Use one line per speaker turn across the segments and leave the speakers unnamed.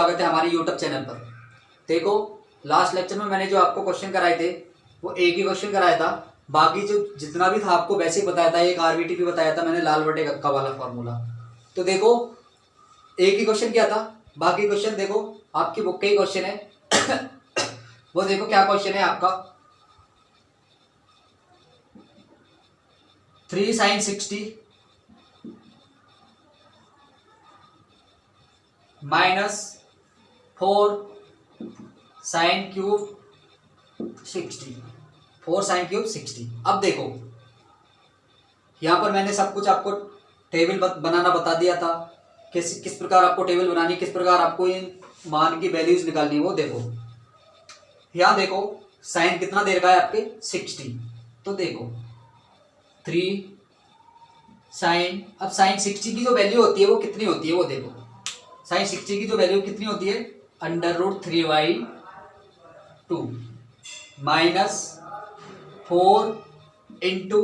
स्वागत है हमारे YouTube चैनल पर। देखो, लास्ट लेक्चर में मैंने जो आपको क्वेश्चन कराए थे वो एक ही क्वेश्चन कराया था। बाकी जो जितना भी था आपको बेसिक बताया था, एक आरबीटी भी बताया था मैंने, लाल बटे कक्का वाला फॉर्मूला। तो देखो, एक ही क्वेश्चन किया था, बाकी क्वेश्चन देखो आपकी बुक के ही क्वेश्चन है। वो देखो क्या क्वेश्चन है आपका, 3 sin 60 minus 4 sin cube 60, 4 sin cube 60। अब देखो यहाँ पर मैंने सब कुछ आपको टेबल बनाना बता दिया था, किस प्रकार आपको टेबल बनानी, किस प्रकार आपको इन मान की वैल्यूज निकालनी। वो देखो यहाँ देखो साइन कितना दे रखा है आपके 60। तो देखो 3 साइन, अब साइन 60 की जो वैल्यू होती है वो कितनी होती है, वो देखो साइन 60 की जो वैल्यू कितनी होती है, √3/2 माइनस 4 इंटू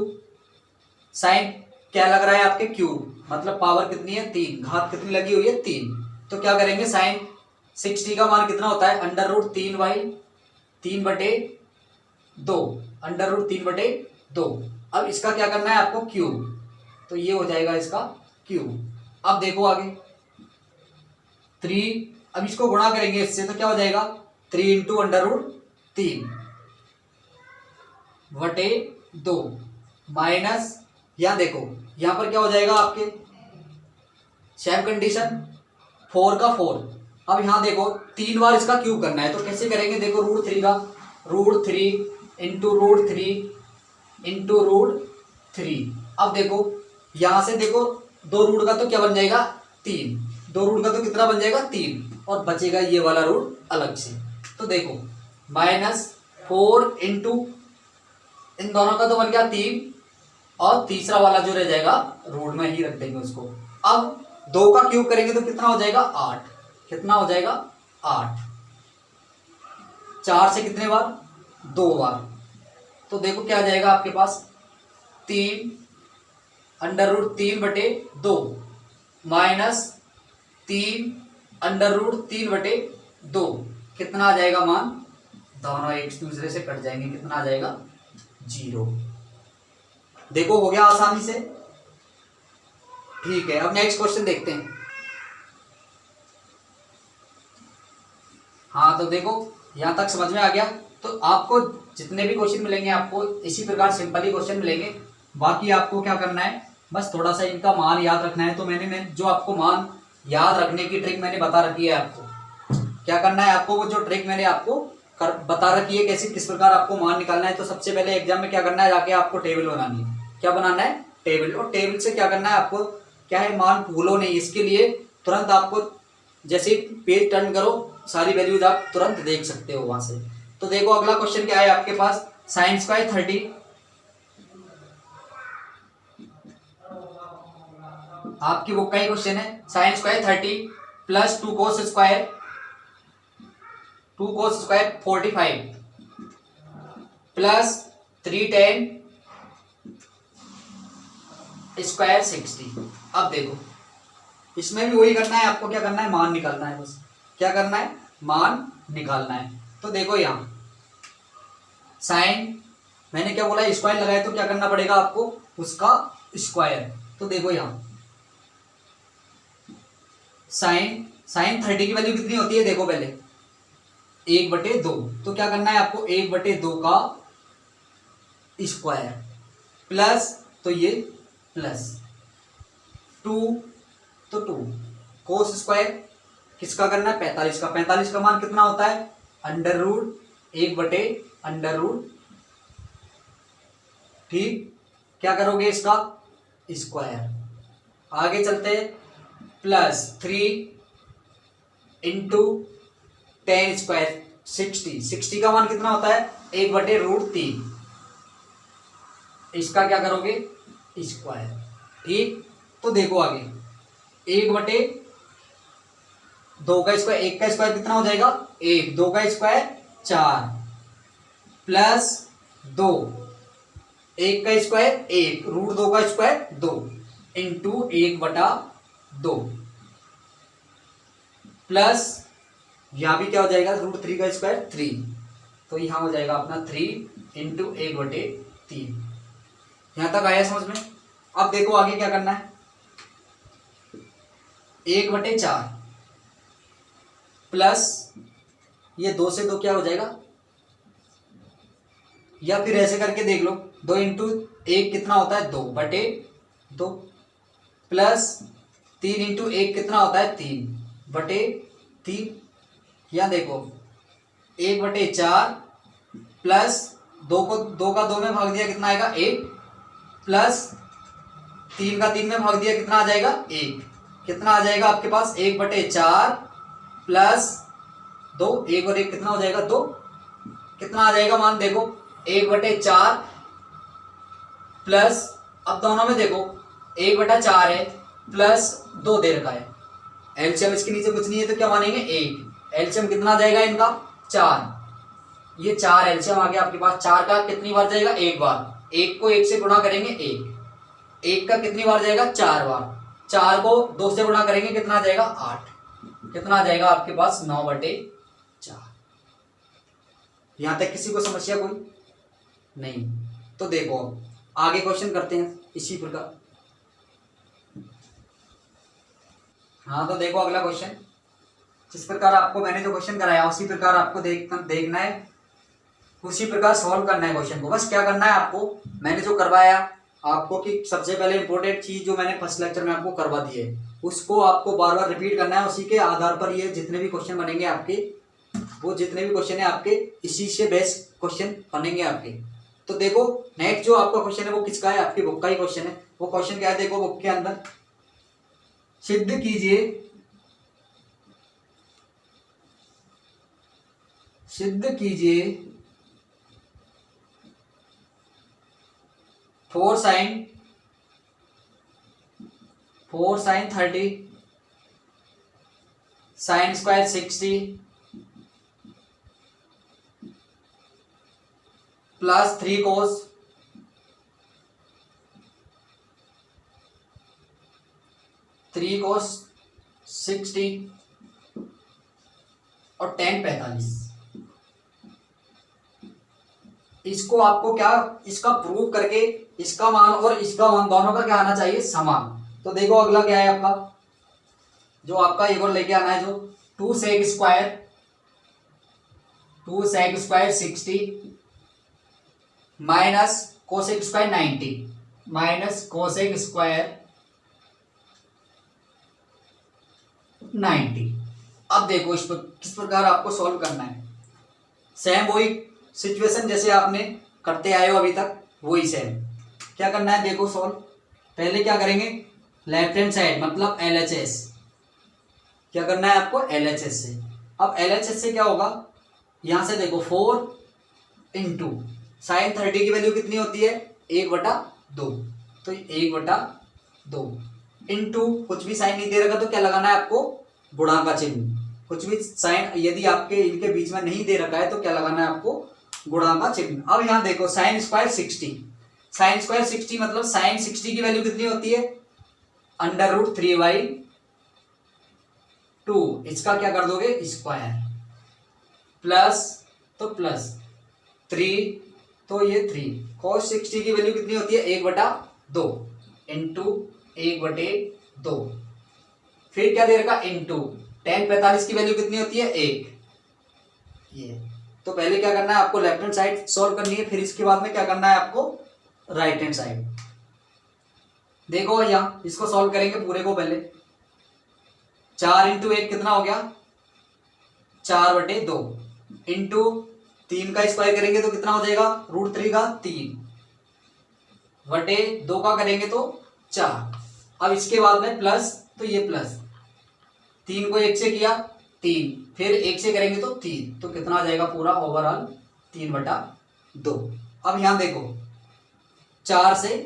साइन क्या लग रहा है आपके क्यूब, मतलब पावर कितनी है 3, घात कितनी लगी हुई है 3। तो क्या करेंगे, साइन 60 का मान कितना होता है, √3/2, √3/2। अब इसका क्या करना है आपको, क्यूब, तो ये हो जाएगा इसका क्यूब। अब देखो आगे 3, अब इसको गुणा करेंगे इससे तो क्या हो जाएगा, 3 इंटू √3/2 माइनस, यहां देखो यहां पर क्या हो जाएगा आपके, सेम कंडीशन 4 का 4। अब यहां देखो 3 बार इसका क्यूब करना है, तो कैसे करेंगे, देखो √3 का, √3 इंटू √3 इंटू √3। अब देखो यहां से देखो 2 रूट का तो क्या बन जाएगा 3, 2 रूट का तो कितना बन जाएगा 3, और बचेगा ये वाला रूट अलग से। तो देखो माइनस 4 इंटू, इन दोनों का तो बन गया 3, और तीसरा वाला जो रह जाएगा रूट में ही रख देंगे उसको। अब 2 का क्यूब करेंगे तो कितना हो जाएगा 8, कितना हो जाएगा 8, 4 से कितने बार, 2 बार। तो देखो क्या आ जाएगा आपके पास, 3 √3/2 माइनस 3 √3/2, कितना आ जाएगा मान, दोनों एक दूसरे से कट जाएंगे, कितना आ जाएगा 0। देखो हो गया आसानी से, ठीक है। अब नेक्स्ट क्वेश्चन देखते हैं। हाँ, तो देखो यहां तक समझ में आ गया। तो आपको जितने भी क्वेश्चन मिलेंगे आपको इसी प्रकार सिंपल ही क्वेश्चन मिलेंगे। बाकी आपको क्या करना है, बस थोड़ा सा इनका मान याद रखना है। तो मैंने जो आपको मान याद रखने की ट्रिक मैंने बता रखी है, आपको क्या करना है, आपको वो जो ट्रिक मैंने आपको बता रखी है कैसे किस प्रकार आपको मान निकालना है। तो सबसे पहले एग्जाम में क्या करना है, जाके आपको टेबल बनानी है। क्या बनाना है, टेबल। और टेबल से क्या करना है आपको, क्या है, मान भूलो नहीं। इसके लिए तुरंत आपको जैसे पेज टर्न करो, सारी वैल्यूज आप तुरंत देख सकते हो वहां से। तो देखो अगला क्वेश्चन क्या है आपके पास, साइन स्क्वायर 30, आपकी बुक का ही क्वेश्चन है। Sine square 30 plus 2 cos square 45 plus 3 tan square 60। अब देखो इसमें भी वही करना है, आपको क्या करना है, मान निकालना है। बस क्या करना है, मान निकालना है। तो देखो यहां साइन, मैंने क्या बोला, स्क्वायर लगाया, तो क्या करना पड़ेगा आपको, उसका स्क्वायर। तो देखो यहां साइन 30 की वैल्यू कितनी होती है, देखो पहले 1/2। तो क्या करना है आपको, 1/2 का स्क्वायर प्लस, तो ये प्लस 2, तो 2 कोस स्क्वायर किसका करना है, 45 का। 45 का मान कितना होता है, √1/√। ठीक, क्या करोगे, इसका स्क्वायर। आगे चलते प्लस 3 इंटू tan स्क्वायर 60 का मान कितना होता है, 1/√3। इसका क्या करोगे, स्क्वायर। ठीक, तो देखो आगे 1/2 का स्क्वायर, 1 का स्क्वायर कितना हो जाएगा 1, 2 का स्क्वायर 4 प्लस 2, 1 का स्क्वायर 1, √2 का स्क्वायर 2 इंटू 1/2 प्लस यहाँ भी क्या हो जाएगा, √3 का स्क्वायर 3, तो यहाँ हो जाएगा अपना 3 × 1/3। यहाँ तक आया समझ में। अब देखो आगे क्या करना है, 1/4 प्लस ये 2 से 2 क्या हो जाएगा, या फिर ऐसे करके देख लो, 2 × 1 कितना होता है, 2/2 प्लस 3 × 1 कितना होता है, 3/3। या देखो 1/4 प्लस 2 को 2 का 2 में भाग दिया कितना आएगा, 1 प्लस 3 का 3 में भाग दिया कितना आ जाएगा, 1। कितना आ जाएगा आपके पास, 1/4 प्लस 2, 1 और 1 कितना हो जाएगा, 2। कितना आ जाएगा मान देखो, 1/4 प्लस, अब दोनों में देखो 1/4 है प्लस 2 दे रखा है, एलसीएम इसके नीचे कुछ नहीं है तो क्या मानेंगे, 1। एलसीएम कितना आ जाएगा इनका, 4। ये 4 एलसीएम आ गया आपके पास। 4 का कितनी बार जाएगा, 1 बार। 1 को 1 से गुणा करेंगे, 1 का कितनी बार जाएगा, 4 बार। 4 को 2 से गुणा करेंगे कितना आ जाएगा, 8। कितना आ जाएगा आपके पास, 9/4। यहां तक किसी को समस्या कोई नहीं? तो देखो आगे क्वेश्चन करते हैं इसी प्रकार। हाँ तो देखो अगला क्वेश्चन, जिस प्रकार आपको मैंने जो क्वेश्चन कराया उसी प्रकार आपको देखना है, उसी प्रकार सॉल्व करना है क्वेश्चन को। बस क्या करना है आपको, मैंने जो करवाया आपको कि सबसे पहले इंपॉर्टेंट चीज जो मैंने फर्स्ट लेक्चर में आपको करवा दी है उसको आपको बार बार रिपीट करना है। उसी के आधार पर ये जितने भी क्वेश्चन बनेंगे आपके, वो जितने भी क्वेश्चन है आपके इसी से बेस्ट क्वेश्चन बनेंगे आपके। तो देखो नेक्स्ट जो आपका क्वेश्चन है वो किसका है, आपकी बुक का ही क्वेश्चन है। वो क्वेश्चन क्या है, देखो बुक के अंदर, सिद्ध कीजिए 4 sin 30 sin square 60 plus 3 cos 60 और tan 45। इसको आपको क्या, इसका प्रूव करके इसका मान और इसका मान दोनों का क्या आना चाहिए, समान। तो देखो अगला क्या है आपका, जो आपका एक और लेके आना है, जो 2 sec square 60 minus cosec square 90 minus cosec square 90। अब देखो इस पर किस प्रकार आपको सॉल्व करना है। सेम वही सिचुएशन जैसे आपने करते आए हो अभी तक, वही सेम क्या करना है। देखो सॉल्व, पहले क्या करेंगे, लेफ्ट हैंड साइड मतलब LHS, क्या करना है आपको, LHS से। अब LHS से क्या होगा, यहां से देखो 4 इंटू साइन 30 की वैल्यू कितनी होती है, 1/2, तो 1/2 इंटू कुछ भी साइन नहीं दे रखा तो क्या लगाना है आपको, गुणा का चिन्ह। कुछ भी साइन यदि आपके इनके बीच में नहीं दे रखा है तो क्या लगाना है आपको, गुणा का चिन्ह। अब यहाँ देखो साइन स्क्वायर 60 मतलब साइन 60 की वैल्यू कितनी होती है, √3/2। इसका क्या कर दोगे, स्क्वायर, प्लस तो प्लस 3, तो ये 3 cos 60 की वैल्यू कितनी होती है, 1/2 इंटू 1/2। फिर क्या दे रखा, इंटू tan 45 की वैल्यू कितनी होती है, 1। ये तो पहले क्या करना है आपको, लेफ्ट हैंड साइड सॉल्व करनी है, फिर इसके बाद में क्या करना है आपको, राइट हैंड साइड। देखो यहाँ इसको सॉल्व करेंगे पूरे को पहले, 4 इंटू 1 कितना हो गया, 4/2 इंटू 3 का स्क्वायर करेंगे तो कितना हो जाएगा, √3 का 3/2 का करेंगे तो 4। अब इसके बाद में प्लस, तो ये प्लस 3 को 1 से किया 3, फिर 1 से करेंगे तो 3, तो कितना आ जाएगा पूरा ओवरऑल 3/2। अब यहां देखो 4 से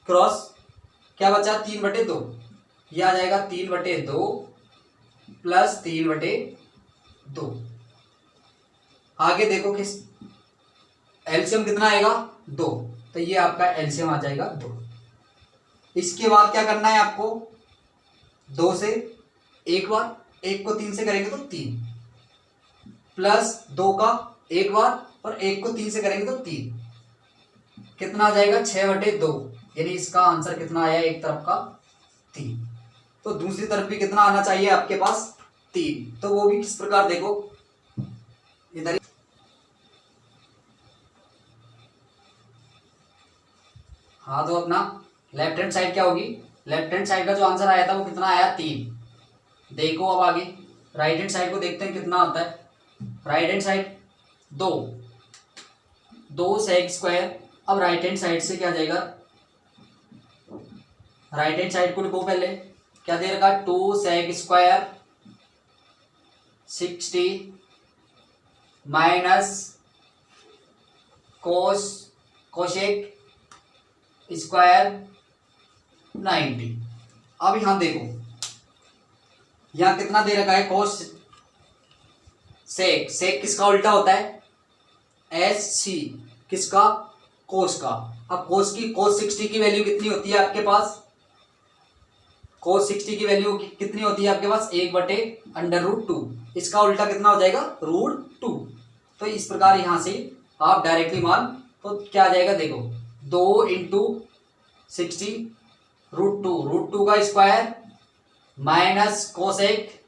क्रॉस क्या बचा, 3/2, यह आ जाएगा 3/2 प्लस 3/2। आगे देखो किस एलसीएम कितना आएगा, 2, तो ये आपका एलसीएम आ जाएगा 2। इसके बाद क्या करना है आपको, 2 से 1 बार 1 को 3 से करेंगे तो 3, प्लस 2 का एक बार और 1 को 3 से करेंगे तो 3, कितना आ जाएगा 6/2, यानी इसका आंसर कितना आया एक तरफ का 3। तो दूसरी तरफ भी कितना आना चाहिए आपके पास 3, तो वो भी किस प्रकार देखो इधर। हाँ तो अपना लेफ्ट हैंड साइड क्या होगी, लेफ्ट हैंड साइड का जो आंसर आया था वो कितना आया 3। देखो अब आगे राइट हैंड साइड को देखते हैं कितना आता है। Right hand side 2 sec square. अब राइट हैंड साइड से क्या जाएगा, राइट हैंड साइड को लिखो पहले, क्या दे रखा 2 sec square 60 minus cosec square 90। अब यहां देखो यहां कितना दे रखा है कोस सेक, सेक किसका उल्टा होता है SC, किसका कोस का। अब कोस 60 की वैल्यू कितनी होती है आपके पास, कोस 60 की वैल्यू कितनी होती है आपके पास 1/√2, इसका उल्टा कितना हो जाएगा √2। तो इस प्रकार यहां से आप डायरेक्टली मान, तो क्या आ जाएगा देखो 2 × 60 √2 का स्क्वायर माइनस कोसेक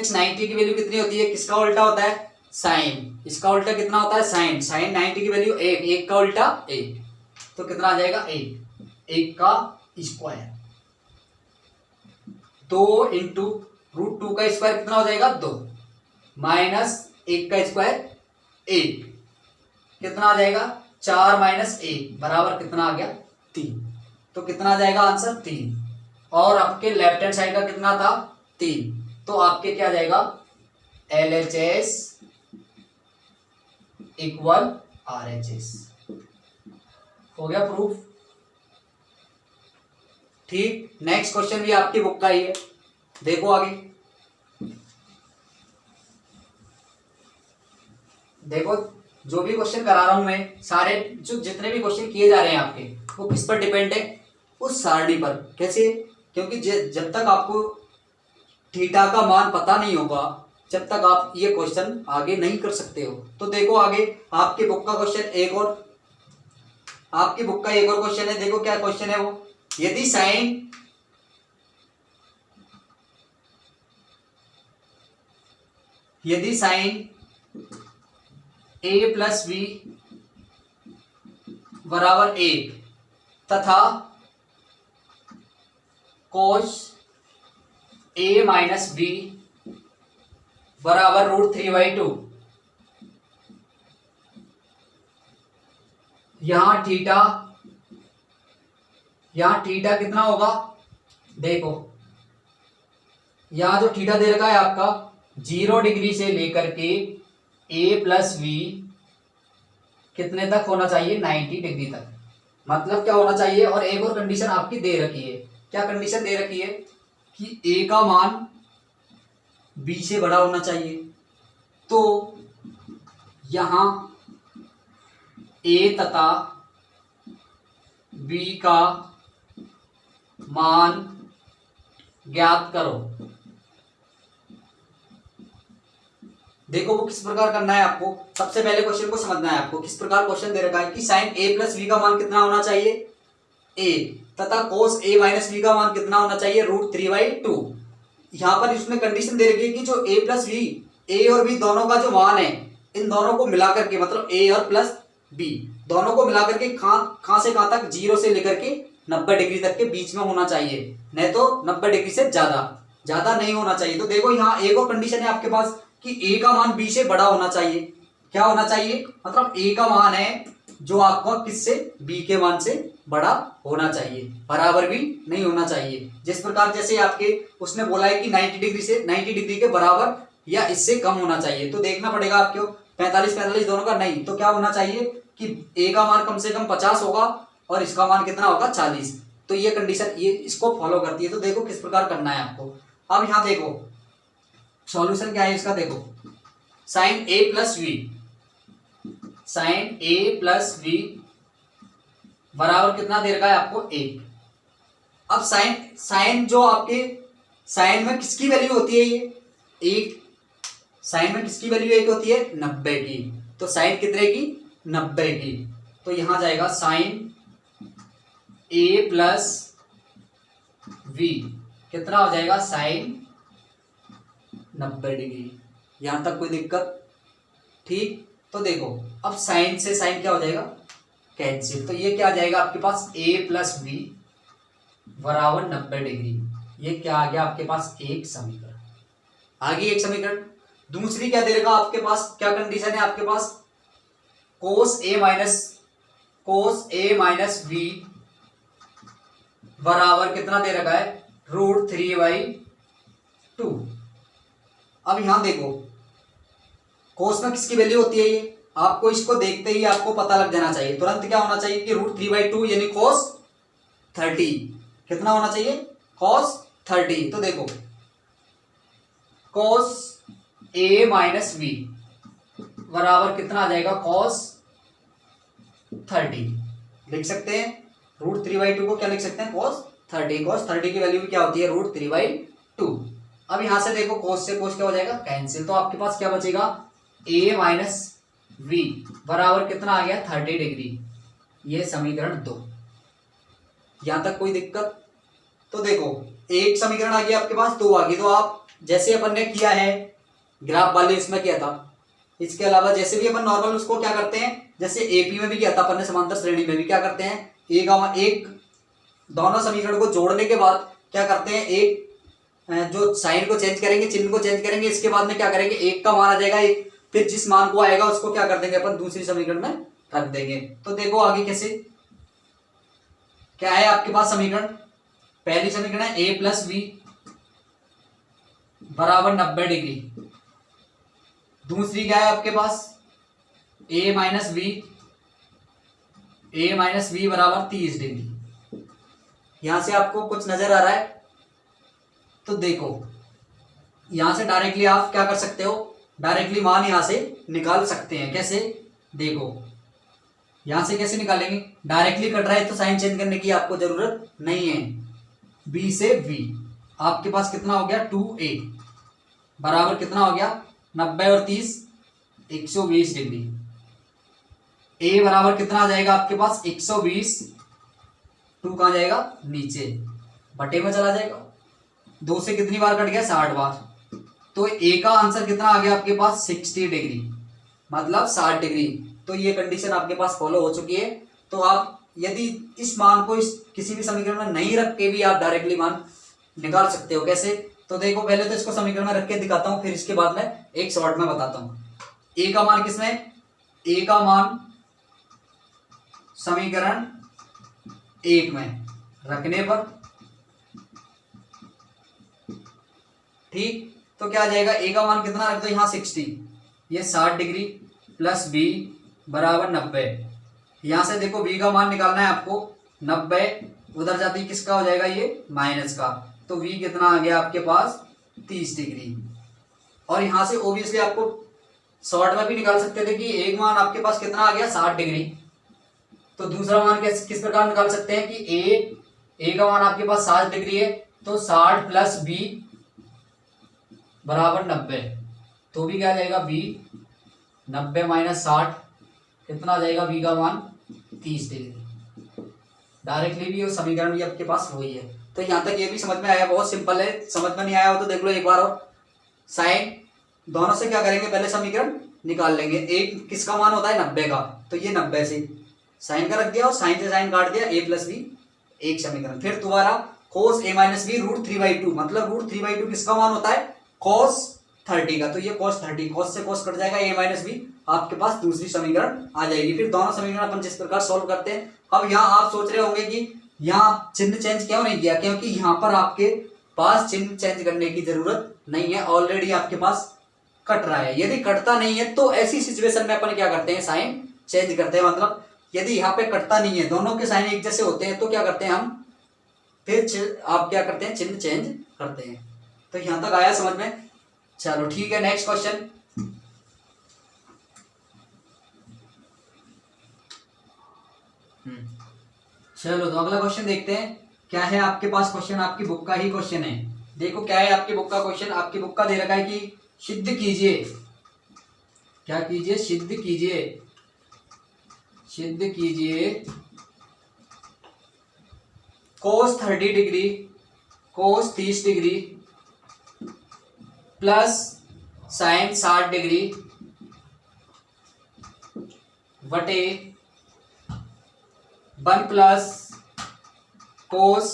90 की वैल्यू कितनी होती है, किसका उल्टा होता है साइन, इसका उल्टा कितना होता है साइन, 90 की वैल्यू 1 का उल्टा 1, तो कितना आ जाएगा 1 का स्क्वायर। 2 × √2 का स्क्वायर कितना हो जाएगा 2 माइनस 1 का स्क्वायर 1, कितना आ जाएगा 4 - 1 बराबर कितना आ गया 3। तो कितना आ जाएगा आंसर 3। और आपके लेफ्ट हैंड साइड का कितना था 3, तो आपके क्या जाएगा LHS = RHS। हो गया प्रूफ। ठीक, नेक्स्ट क्वेश्चन भी आपकी बुक का ही है, देखो आगे। देखो जो भी क्वेश्चन करा रहा हूं मैं, सारे जो जितने भी क्वेश्चन किए जा रहे हैं आपके, वो किस पर डिपेंड है, उस सारणी पर। कैसे, क्योंकि जब तक आपको थीटा का मान पता नहीं होगा, जब तक आप ये क्वेश्चन आगे नहीं कर सकते हो। तो देखो आगे आपकी बुक का क्वेश्चन एक और, आपकी बुक का एक और क्वेश्चन है। देखो क्या क्वेश्चन है वो, यदि साइन A + B = 1 तथा cos A - B = √3/2, यहां थीटा कितना होगा, देखो यहां जो थीटा दे रखा है आपका 0 डिग्री से लेकर के A + B कितने तक होना चाहिए 90 डिग्री तक, मतलब क्या होना चाहिए। और एक और कंडीशन आपकी दे रखी है, क्या कंडीशन दे रखी है कि A का मान B से बड़ा होना चाहिए। तो यहां A तथा B का मान ज्ञात करो। देखो वो किस प्रकार करना है आपको, सबसे पहले क्वेश्चन को समझना है आपको। किस प्रकार क्वेश्चन दे रखा है कि साइन A + B का मान कितना होना चाहिए A, तथा cos A - B का मान कितना होना चाहिए √3/2। यहां पर इसमें कंडीशन दे रखी है कि जो A + B, A और B दोनों का जो मान है, इन दोनों को मिलाकर के, मतलब A और प्लस B दोनों को मिलाकर के कहां से कहां तक 0 से लेकर के 90 डिग्री तक के बीच में होना चाहिए, नहीं तो 90 डिग्री से ज्यादा नहीं होना चाहिए। तो देखो यहाँ एक और कंडीशन है आपके पास कि A का मान B से बड़ा होना चाहिए। क्या होना चाहिए, मतलब A का मान है जो आपका किससे B के मान से बड़ा होना चाहिए, बराबर भी नहीं होना चाहिए। जिस प्रकार जैसे आपके उसने बोला है कि 90 डिग्री के बराबर या इससे कम होना चाहिए, तो देखना पड़ेगा आपको 45 दोनों का नहीं, तो क्या होना चाहिए कि A का मान कम से कम 50 होगा और इसका मान कितना होगा 40। तो ये कंडीशन ये इसको फॉलो करती है। तो देखो किस प्रकार करना है आपको। अब यहाँ देखो सॉल्यूशन क्या है इसका, देखो साइन A + B बराबर कितना दे रखा है आपको 1। अब साइन जो आपके साइन में किसकी वैल्यू होती है ये? एक। साइन में किसकी वैल्यू एक होती है? 90 की। तो साइन कितने की? 90 की। तो यहां जाएगा साइन ए प्लस वी कितना हो जाएगा? Sine 90 degree. यहां तक कोई दिक्कत? ठीक। तो देखो अब साइन से साइन क्या हो जाएगा? कैंसिल। तो ये क्या आ जाएगा आपके पास? ए प्लस बी बराबर 90 डिग्री। ये क्या आ गया आपके पास? एक समीकरण। आगे एक समीकरण। दूसरी क्या दे रखा आपके पास? क्या कंडीशन है आपके पास? कोस ए माइनस बी बराबर कितना दे रखा है? √3/2। अब यहां देखो कोस में किसकी वैल्यू होती है ये? आपको इसको देखते ही आपको पता लग जाना चाहिए, तुरंत क्या होना चाहिए कि √3/2 यानी cos 30। कितना होना चाहिए? cos 30। तो देखो cos a माइनस बी बराबर कितना आ जाएगा? cos 30 लिख सकते हैं। √3/2 को क्या लिख सकते हैं? cos 30। cos 30 की वैल्यू क्या होती है? √3/2। अब यहां से देखो cos से cos क्या हो जाएगा? कैंसिल। तो आपके पास क्या बचेगा? a माइनस वी बराबर कितना आ गया? 30 डिग्री। ये समीकरण 2। यहां तक कोई दिक्कत? तो देखो एक समीकरण आ गया आपके पास, 2 आ गई। तो आप जैसे अपन ने किया है ग्राफ वाले इसमें किया था, इसके अलावा जैसे भी अपन नॉर्मल उसको क्या करते हैं, जैसे एपी में भी किया था अपन ने, समांतर श्रेणी में भी क्या करते हैं, एक दोनों समीकरण को जोड़ने के बाद क्या करते हैं, एक जो साइन को चेंज करेंगे, चिन्ह को चेंज करेंगे, इसके बाद में क्या करेंगे, एक का मान आ जाएगा एक, फिर जिस मान को आएगा उसको क्या कर देंगे अपन दूसरी समीकरण में रख देंगे। तो देखो आगे कैसे क्या है आपके पास समीकरण। पहली समीकरण है ए प्लस बी बराबर 90 डिग्री। दूसरी क्या है आपके पास? ए माइनस बी बराबर 30 डिग्री। यहां से आपको कुछ नजर आ रहा है? तो देखो यहां से डायरेक्टली आप क्या कर सकते हो, डायरेक्टली मान यहां से निकाल सकते हैं। कैसे? देखो यहां से कैसे निकालेंगे, डायरेक्टली कट रहा है तो साइन चेंज करने की आपको जरूरत नहीं है। बी से वी आपके पास कितना हो गया? 2a बराबर कितना हो गया? 90 और 30 120 डिग्री। a बराबर कितना आ जाएगा आपके पास? 120। 2 कहां जाएगा? नीचे, बटे में चला जाएगा। 2 से कितनी बार कट गया? 60 बार। तो a का आंसर कितना आ गया आपके पास? 60 डिग्री, मतलब 60 डिग्री। तो ये कंडीशन आपके पास फॉलो हो चुकी है। तो आप यदि इस मान को इस किसी भी समीकरण में नहीं रख के भी आप डायरेक्टली मान निकाल सकते हो। कैसे? तो देखो पहले तो इसको समीकरण में रख के दिखाता हूं, फिर इसके बाद में एक शॉर्ट में बताता हूं। a का मान किसमें? a का मान समीकरण 1 में रखने पर, ठीक। तो क्या आ जाएगा? a का मान कितना रख दो यहां 60, ये 60 डिग्री प्लस b बराबर 90। यहां से देखो b का मान निकालना है आपको, 90 उधर जाती किसका हो जाएगा? ये माइनस का। तो v कितना आ गया आपके पास? 30 डिग्री। और यहां से ओब्वियसली आपको शॉर्ट में भी निकाल सकते थे कि एक मान आपके पास कितना आ गया? 60 डिग्री। तो दूसरा मान किस प्रकार निकाल सकते हैं कि a का मान आपके पास 60 डिग्री है, तो 60 प्लस b बराबर 90। तो भी क्या आ जाएगा? b 90 माइनस 60 कितना आ जाएगा? b का मान 30 डिग्री। डायरेक्टली भी और समीकरण भी आपके पास वही है। तो यहां तक ये भी समझ में आया? बहुत सिंपल है। समझ में नहीं आया हो तो देख लो एक बार और। साइन दोनों से क्या करेंगे, पहले समीकरण निकाल लेंगे। एक किसका मान होता है? 90 का। तो ये 90 से साइन का रख दिया और साइन से साइन काट दिया, a प्लस बी एक समीकरण। फिर दोबारा cos a माइनस बी √3/2, मतलब √3/2 किसका मान होता है? cos 30 का। तो ये cos 30, cos से cos कट जाएगा, a माइनस बी आपके पास दूसरी समीकरण आ जाएगी। फिर दोनों समीकरण अपन जिस प्रकार सोल्व करते हैं। अब यहाँ आप सोच रहे होंगे कि यहाँ चिन्ह चेंज क्यों नहीं किया, क्योंकि यहाँ पर आपके पास चिन्ह चेंज करने की जरूरत नहीं है, ऑलरेडी आपके पास कट रहा है। यदि कटता नहीं है तो ऐसी सिचुएशन में अपन क्या करते हैं? साइन चेंज करते हैं। मतलब यदि यहाँ पे कटता नहीं है, दोनों के साइन एक जैसे होते हैं, तो क्या करते हैं हम? फिर आप क्या करते हैं? चिन्ह चेंज करते हैं। तो यहां तक आया समझ में? चलो ठीक है, नेक्स्ट क्वेश्चन। चलो तो अगला क्वेश्चन देखते हैं क्या है आपके पास। क्वेश्चन आपकी बुक का ही क्वेश्चन है। देखो क्या है आपकी बुक का क्वेश्चन, आपकी बुक का दे रखा है कि सिद्ध कीजिए, क्या कीजिए, सिद्ध कीजिए, सिद्ध कीजिए cos 30 degree, cos 30 degree plus sin 60 degree बटे 1 plus cos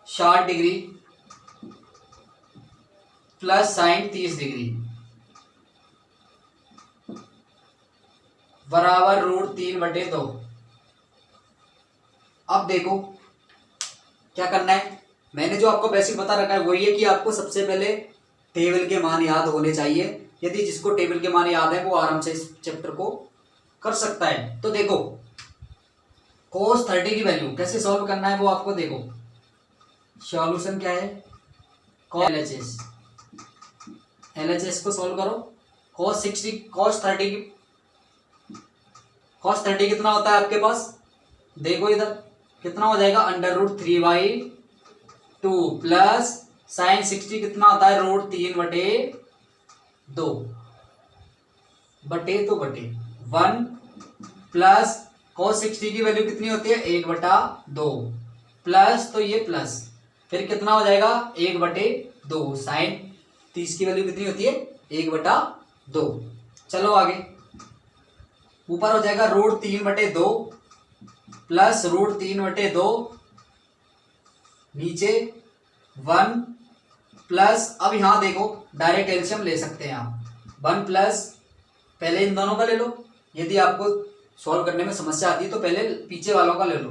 60 degree plus sin 30 degree बराबर √3/2। अब देखो क्या करना है, मैंने जो आपको बेसिक बता रखा है वही है कि आपको सबसे पहले टेबल के मान याद होने चाहिए। यदि जिसको टेबल के मान याद है वो आराम से इस चैप्टर को कर सकता है। तो देखो cos 30 की वैल्यू कैसे सॉल्व करना है वो आपको देखो, सॉल्यूशन क्या है, LHS, LHS को सॉल्व करो। cos 30 कितना होता है आपके पास, देखो इधर कितना हो जाएगा, √3/2 प्लस sin 60 कितना होता है, √3/2 बटे 1 प्लस cos 60 की वैल्यू कितनी होती है, 1/2 प्लस, तो ये प्लस फिर कितना हो जाएगा 1/2, sin 30 की वैल्यू कितनी होती है 1/2। चलो आगे, ऊपर हो जाएगा √3/2 प्लस √3/2, नीचे 1 प्लस, अब यहां देखो डायरेक्ट एलसीएम ले सकते हैं आप, 1 प्लस, पहले इन दोनों का ले लो, यदि आपको सॉल्व करने में समस्या आती है तो पहले पीछे वालों का ले लो।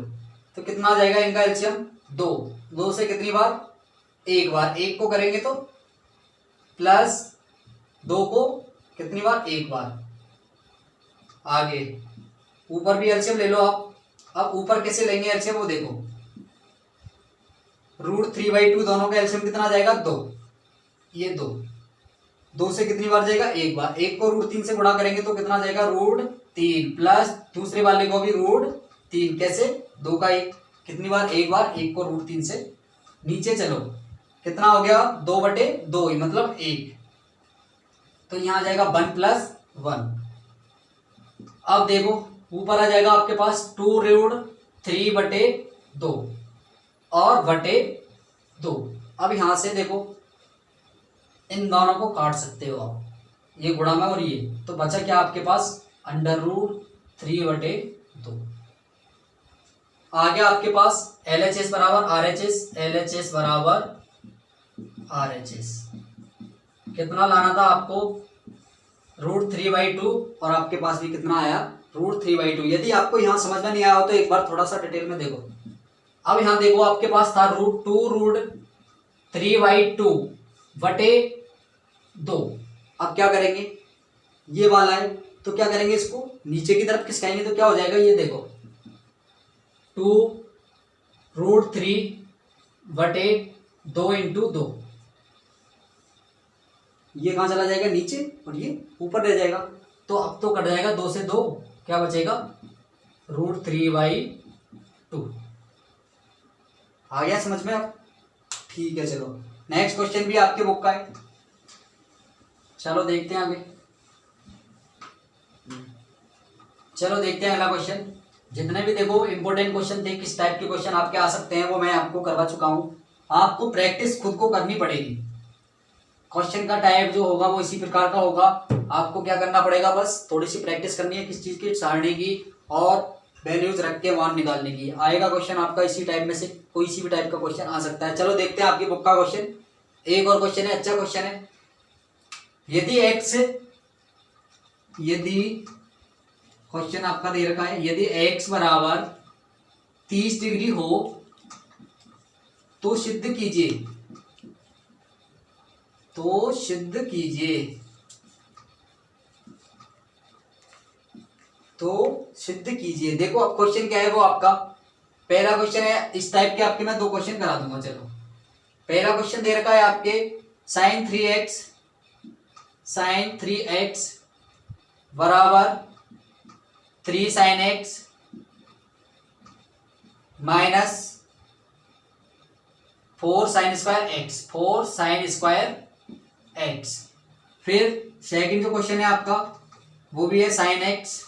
तो कितना आ जाएगा इनका एलसीएम, 2 से कितनी बार, एक बार, 1 को करेंगे तो प्लस 2 को कितनी बार, एक बार। आगे ऊपर भी एलसीएम ले लो आप। अब ऊपर कैसे लेंगे एलसीएम वो देखो, √3/2 दोनों का एलसीएम कितना आ जाएगा, 2, ये 2 से कितनी बार जाएगा, एक बार, 1 को √3 से गुणा करेंगे तो कितना जाएगा, √3 प्लस दूसरे वाले को भी √3, कैसे, 2 का 1 कितनी बार, एक बार, 1 को √3 से, नीचे चलो कितना हो गया, 2/2 ही मतलब 1, तो यहां आ जाएगा 1 प्लस 1। अब देखो ऊपर आ जाएगा आपके पास 2√3/2 और बटे 2। अब यहां से देखो इन दोनों को काट सकते हो आप, ये गुणा में और ये, तो बचा क्या आपके पास, √3/2। आ गया आपके पास LHS बराबर RHS, LHS बराबर RHS कितना लाना था आपको, √3/2 और आपके पास भी कितना आया, √3/2। यदि आपको यहाँ समझ में नहीं आया हो तो एक बार थोड़ा सा डिटेल में देखो। अब यहाँ देखो आपके पास था √3/2 बटे 2। अब क्या करेंगे, ये वाला है तो क्या करेंगे, इसको नीचे की तरफ खिसकाएंगे तो क्या हो जाएगा, ये देखो 2√3/2 × 2, ये कहां चला जाएगा, नीचे, और ये ऊपर रह जाएगा। तो अब तो कट जाएगा 2 से 2, क्या बचेगा, √3/2। आ गया समझ में अब, ठीक है। चलो नेक्स्ट क्वेश्चन भी आपके बुक का है, चलो देखते हैं आगे। चलो देखते हैं अगला क्वेश्चन। जितने भी देखो इंपॉर्टेंट क्वेश्चन थे, किस टाइप के क्वेश्चन आपके आ सकते हैं वो मैं आपको करवा चुका हूं। आपको प्रैक्टिस खुद को करनी पड़ेगी, क्वेश्चन का टाइप जो होगा वो इसी प्रकार का होगा। आपको क्या करना पड़ेगा, बस थोड़ी सी प्रैक्टिस करनी है किस चीज की, सारणी की और वैल्यूज रख के मान निकालने की। आएगा क्वेश्चन आपका इसी टाइप में से, कोई सी भी टाइप का क्वेश्चन आ सकता है। चलो देखते हैं आपकी बुक का क्वेश्चन। एक और क्वेश्चन है, अच्छा क्वेश्चन है। यदि क्वेश्चन आपका दे रखा है, यदि x बराबर 30 डिग्री हो तो सिद्ध कीजिए, तो सिद्ध कीजिए, तो सिद्ध कीजिए। देखो अब क्वेश्चन क्या है वो आपका, पहला क्वेश्चन है इस टाइप के, आपके मैं 2 क्वेश्चन करा दूंगा। चलो पहला क्वेश्चन दे रखा है आपके sin 3x बराबर 3 sin x minus 4 sine square x, 4 sine square x. फिर सेकंड जो क्वेश्चन है आपका वो भी है साइन एक्स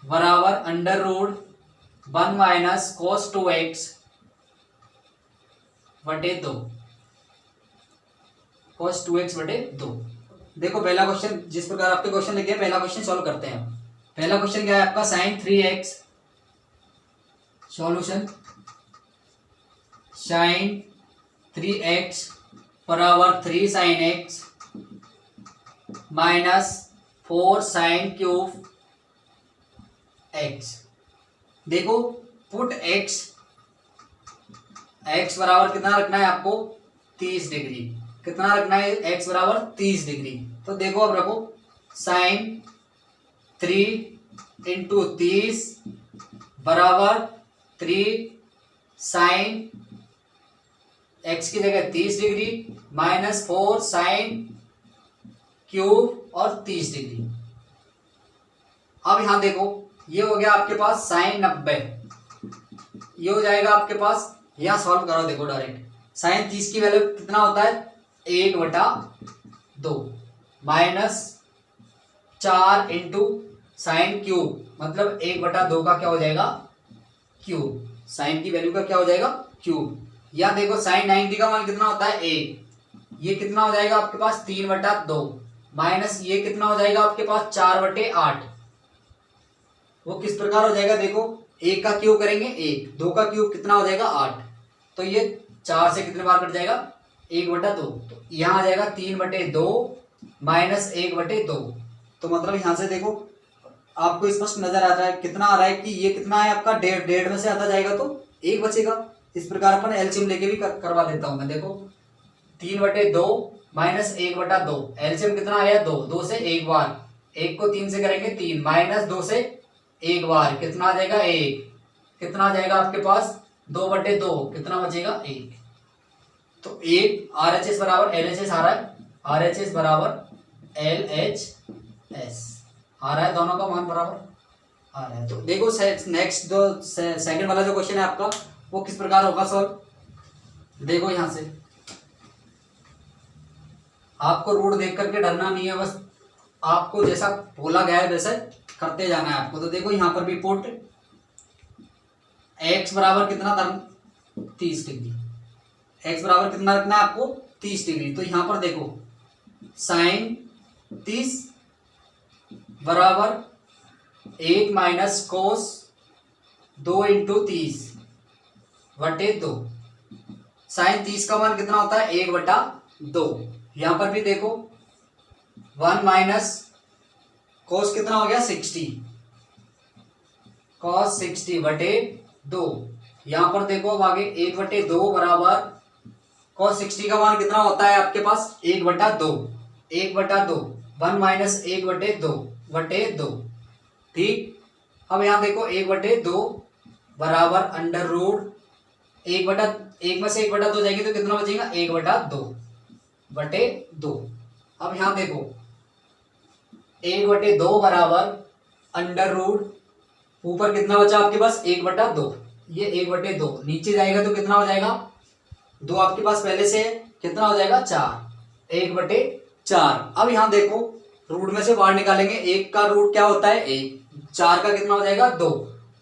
बराबर under root 1 minus cos 2x बटे 2, cos 2x बटे 2। देखो पहला क्वेश्चन, जिस प्रकार आपके क्वेश्चन लिखे हैं पहला क्वेश्चन सॉल्व करते हैं। पहला क्वेश्चन क्या है आपका, sign 3x, solution sign 3x बराबर 3 sine x minus 4 sine cube x। देखो पुट x बराबर कितना रखना है आपको, 30 डिग्री। कितना रखना है, x बराबर 30 डिग्री। तो देखो अब रखो साइन 3 इंटू 30 बराबर 3 साइन x की जगह 30 डिग्री माइनस 4 साइन क्यूब और 30 डिग्री। अब यहां देखो ये हो गया आपके पास साइन 90, ये हो जाएगा आपके पास, यहां सॉल्व करो। देखो डायरेक्ट साइन 30 की वैल्यू कितना होता है, 1/2 माइनस 4 इंटू साइन क्यूब, मतलब 1/2 का क्या हो जाएगा, क्यूब। साइन की वैल्यू का क्या हो जाएगा, क्यूब। या देखो साइन 90 का मान कितना होता है, 1, ये कितना हो जाएगा आपके पास 3/2 माइनस ये कितना हो जाएगा आपके पास 4/8। वो किस प्रकार हो जाएगा, देखो 1 का क्यूब करेंगे 1, 2 का क्यूब कितना हो जाएगा 8, तो ये 4 से कितने बार कट जाएगा, 1/2। तो यहाँ आ जाएगा 3/2 माइनस 1/2। तो मतलब यहाँ से देखो आपको स्पष्ट नजर आ रहा है, कितना आ रहा है कि ये कितना है आपका 1.5 में से आता जाएगा तो 1 बचेगा। इस प्रकार अपन एलसीएम लेके भी करवा देता हूं मैं। देखो 3/2 माइनस 1/2, एलसीएम कितना आया 2, 2 से 1 बार, 1 को 3 से करेंगे 3 माइनस 2 से 1 बार, कितना आ जाएगा 1, कितना आ जाएगा आपके पास 2/2, कितना बचेगा 1। तो 1 RHS बराबर LHS आ रहा है, RHS बराबर LHS आ रहा है, दोनों का मान बराबर आ रहा है। तो देखो नेक्स्ट जो सेकंड वाला जो क्वेश्चन है आपका वो किस प्रकार होगा सॉल्व। देखो यहां से आपको रूट देख करके डरना नहीं है, बस आपको जैसा बोला गया है वैसे करते जाना है आपको। तो देखो यहां पर भी पुट x बराबर कितना था, 30 डिग्री। x बराबर कितना रखना है आपको, 30 डिग्री। तो यहां पर देखो साइन 30 बराबर 1 माइनस कोस 2 इंटू 30 बटे 2। साइन 30 का मान कितना होता है, 1/2। यहां पर भी देखो 1 माइनस कोस कितना हो गया 60, कॉस 60 बटे 2। यहां पर देखो अब आगे 1/2 बराबर कॉस 60 का मान कितना होता है आपके पास 1/2, 1/2 1 माइनस 1/2 बटे 2। ठीक, अब यहां देखो 1/2 बराबर अंडर रूट 1 में से 1/2 जाएगी तो कितना बचेगा 1/2 बटे 2। अब यहां देखो 1/2 बराबर अंडर रूट, ऊपर कितना बचा आपके पास 1/2, ये 1/2 नीचे जाएगा तो कितना हो जाएगा 2 आपके पास पहले से कितना हो जाएगा 4, 1/4। अब यहां देखो रूट में से बाहर निकालेंगे, 1 का रूट क्या होता है 1, 4 का कितना हो जाएगा 2,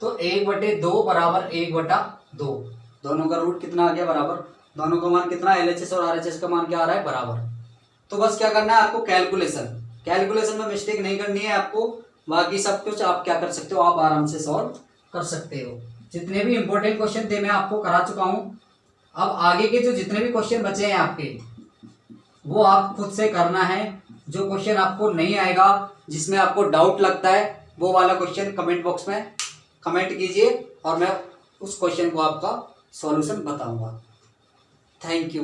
तो 1/2 बराबर 1/2, दोनों का रूट कितना आ गया बराबर, दोनों का मान कितना LHS और RHS का मान क्या आ रहा है बराबर। तो बस क्या करना है आपको, कैलकुलेशन में मिस्टेक नहीं करनी है आपको, बाकी सब कुछ आप क्या कर सकते हो, आप आराम से सॉल्व कर सकते हो। जितने भी इंपॉर्टेंट क्वेश्चन थे मैं आपको करा चुका हूं। अब आगे के जो जितने भी क्वेश्चन बचे हैं आपके वो आप खुद से करना है। जो क्वेश्चन आपको नहीं आएगा, जिसमें आपको डाउट लगता है, वो वाला क्वेश्चन कमेंट बॉक्स में कमेंट कीजिए और मैं उस क्वेश्चन को आपका सॉल्यूशन बताऊंगा। Thank you.